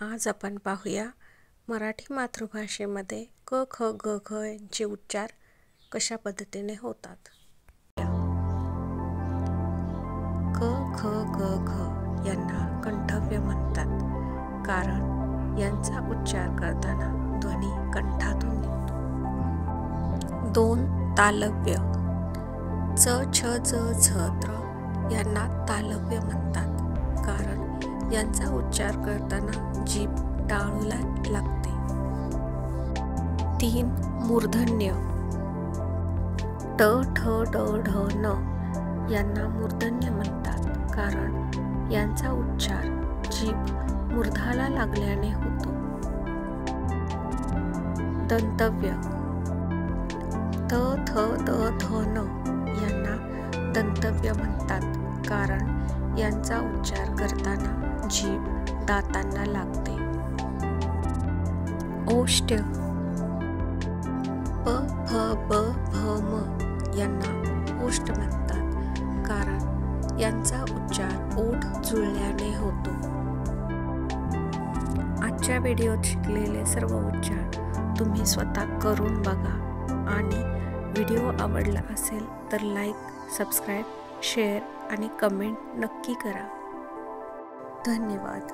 आज आपण पाहूया मराठी मातृभाषेमध्ये क ख ग घ यांचे उच्चार कशा पद्धतीने होतात। क ख ग घ यांना कंठव्य म्हणतात, कारण यांचा उच्चार करताना ध्वनी कंठातून निघतो। 2 तालव्य च छ ज झ त्र यांना तालव्य म्हणतात, कारण यांचा उच्चार करताना जीभ टाळूला लागते। 3 मूर्धन्य ट ठ ड ढ न यांना मूर्धन्य म्हणतात, कारण यांचा उच्चार जीभ मूर्धाला लागल्याने होतो। दंतव्य त थ द ध न यांना दंतव्य म्हणतात, कारण यांचा उच्चार करताना जीभ दातांना लागते। ओष्ठ्य प फ ब भ म यांना ओष्ठ म्हणतात, कारण यांचा उच्चार ओठ जुळल्याने होतो। आजच्या व्हिडिओत शिकलेले सर्व उच्चार तुम्ही स्वतः करून बघा आणि व्हिडिओ आवडला असेल तर लाईक, सबस्क्राईब, शेअर आणि कमेंट नक्की करा। धन्यवाद।